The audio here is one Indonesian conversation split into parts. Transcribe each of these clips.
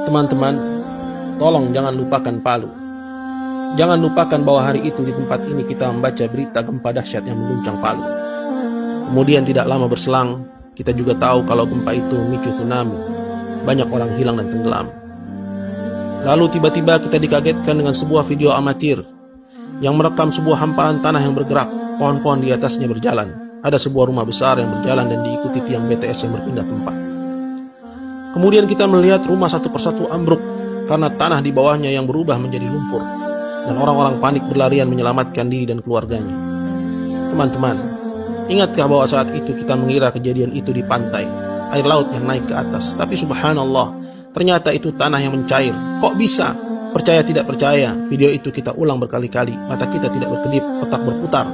Teman-teman, tolong jangan lupakan Palu. Jangan lupakan bahwa hari itu di tempat ini kita membaca berita gempa dahsyat yang mengguncang Palu. Kemudian tidak lama berselang, kita juga tahu kalau gempa itu memicu tsunami. Banyak orang hilang dan tenggelam. Lalu tiba-tiba kita dikagetkan dengan sebuah video amatir yang merekam sebuah hamparan tanah yang bergerak, pohon-pohon di atasnya berjalan. Ada sebuah rumah besar yang berjalan dan diikuti tiang BTS yang berpindah tempat. Kemudian kita melihat rumah satu persatu ambruk karena tanah di bawahnya yang berubah menjadi lumpur. Dan orang-orang panik berlarian menyelamatkan diri dan keluarganya. Teman-teman, ingatkah bahwa saat itu kita mengira kejadian itu di pantai, air laut yang naik ke atas. Tapi subhanallah, ternyata itu tanah yang mencair. Kok bisa? Percaya tidak percaya, video itu kita ulang berkali-kali. Mata kita tidak berkedip, otak berputar.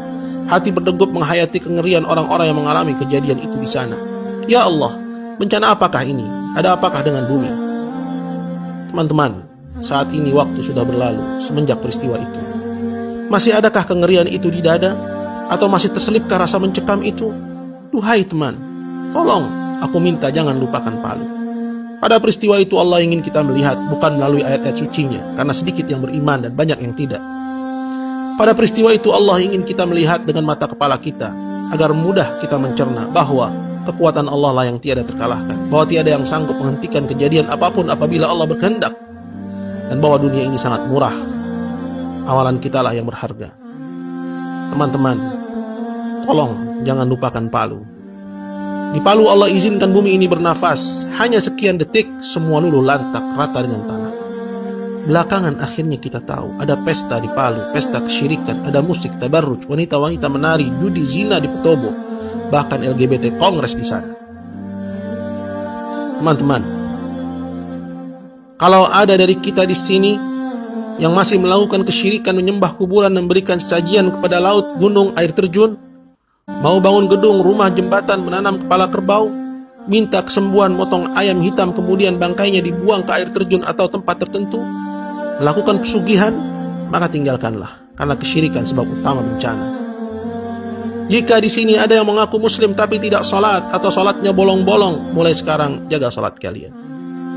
Hati berdegup menghayati kengerian orang-orang yang mengalami kejadian itu di sana. Ya Allah, bencana apakah ini? Ada apakah dengan bumi? Teman-teman, saat ini waktu sudah berlalu semenjak peristiwa itu. Masih adakah kengerian itu di dada? Atau masih terselipkah rasa mencekam itu? Duhai teman, tolong, aku minta jangan lupakan Palu. Pada peristiwa itu Allah ingin kita melihat bukan melalui ayat-ayat sucinya, karena sedikit yang beriman dan banyak yang tidak. Pada peristiwa itu Allah ingin kita melihat dengan mata kepala kita, agar mudah kita mencerna bahwa kekuatan Allah lah yang tiada terkalahkan, bahwa tiada yang sanggup menghentikan kejadian apapun apabila Allah berkehendak, dan bahwa dunia ini sangat murah. Amalan kita lah yang berharga. Teman-teman, tolong jangan lupakan Palu. Di Palu Allah izinkan bumi ini bernafas. Hanya sekian detik semua luluh lantak rata dengan tanah. Belakangan akhirnya kita tahu ada pesta di Palu, pesta kesyirikan, ada musik, tabarruj, wanita-wanita menari, judi, zina di Petobo, bahkan LGBT kongres di sana. Teman-teman, kalau ada dari kita di sini yang masih melakukan kesyirikan, menyembah kuburan, memberikan sajian kepada laut, gunung, air terjun, mau bangun gedung, rumah, jembatan, menanam kepala kerbau, minta kesembuhan, motong ayam hitam, kemudian bangkainya dibuang ke air terjun atau tempat tertentu, melakukan pesugihan, maka tinggalkanlah, karena kesyirikan sebab utama bencana. Jika di sini ada yang mengaku muslim tapi tidak salat atau salatnya bolong-bolong, mulai sekarang jaga salat kalian.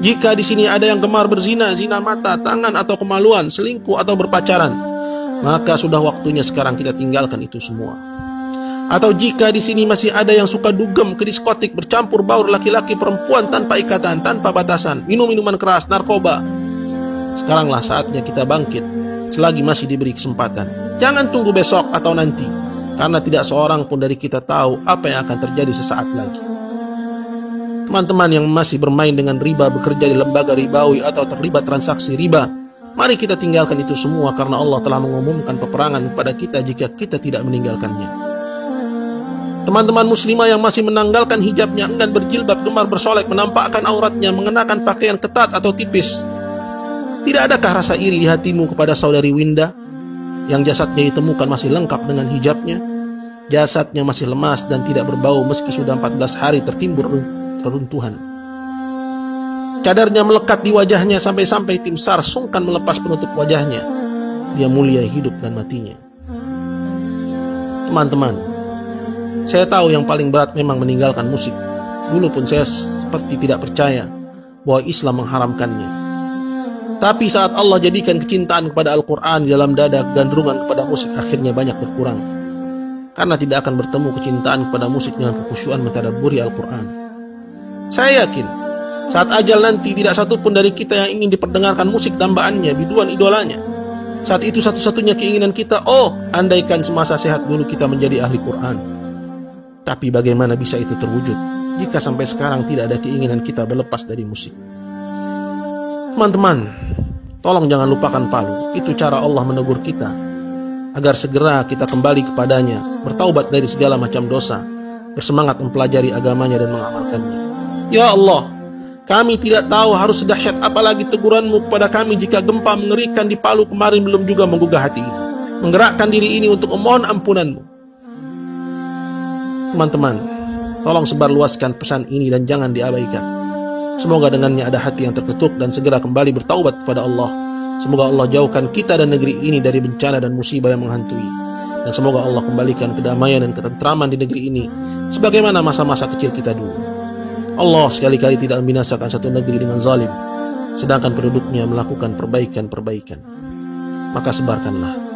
Jika di sini ada yang gemar berzina, zina mata, tangan atau kemaluan, selingkuh atau berpacaran, maka sudah waktunya sekarang kita tinggalkan itu semua. Atau jika di sini masih ada yang suka dugem ke diskotik, bercampur baur laki-laki perempuan tanpa ikatan, tanpa batasan, minum minuman keras, narkoba, sekaranglah saatnya kita bangkit selagi masih diberi kesempatan. Jangan tunggu besok atau nanti, karena tidak seorang pun dari kita tahu apa yang akan terjadi sesaat lagi. Teman-teman yang masih bermain dengan riba, bekerja di lembaga ribawi atau terlibat transaksi riba, mari kita tinggalkan itu semua karena Allah telah mengumumkan peperangan kepada kita jika kita tidak meninggalkannya. Teman-teman muslimah yang masih menanggalkan hijabnya, enggan berjilbab, gemar bersolek, menampakkan auratnya, mengenakan pakaian ketat atau tipis, tidak adakah rasa iri di hatimu kepada saudari Winda yang jasadnya ditemukan masih lengkap dengan hijabnya? Jasadnya masih lemas dan tidak berbau meski sudah 14 hari tertimbun reruntuhan. Cadarnya melekat di wajahnya sampai-sampai tim SAR sungkan melepas penutup wajahnya. Dia mulia hidup dan matinya. Teman-teman, saya tahu yang paling berat memang meninggalkan musik. Dulu pun saya seperti tidak percaya bahwa Islam mengharamkannya. Tapi saat Allah jadikan kecintaan kepada Al-Quran di dalam dada, gandrungan kepada musik akhirnya banyak berkurang. Karena tidak akan bertemu kecintaan kepada musik dengan kekhusyuan mentadabburi Al-Quran. Saya yakin saat ajal nanti tidak satupun dari kita yang ingin diperdengarkan musik dambaannya, biduan idolanya. Saat itu satu-satunya keinginan kita, andaikan semasa sehat dulu kita menjadi ahli Quran. Tapi bagaimana bisa itu terwujud jika sampai sekarang tidak ada keinginan kita berlepas dari musik? Teman-teman, tolong jangan lupakan Palu. Itu cara Allah menegur kita agar segera kita kembali kepadanya, bertaubat dari segala macam dosa, bersemangat mempelajari agamanya dan mengamalkannya. Ya Allah, kami tidak tahu harus sedahsyat apalagi teguranmu kepada kami jika gempa mengerikan di Palu kemarin belum juga menggugah hati ini, menggerakkan diri ini untuk memohon ampunanmu. Teman-teman, tolong sebarluaskan pesan ini dan jangan diabaikan. Semoga dengannya ada hati yang terketuk dan segera kembali bertaubat kepada Allah. Semoga Allah jauhkan kita dan negeri ini dari bencana dan musibah yang menghantui. Dan semoga Allah kembalikan kedamaian dan ketentraman di negeri ini sebagaimana masa-masa kecil kita dulu. Allah sekali-kali tidak membinasakan satu negeri dengan zalim. sedangkan penduduknya melakukan perbaikan-perbaikan. Maka sebarkanlah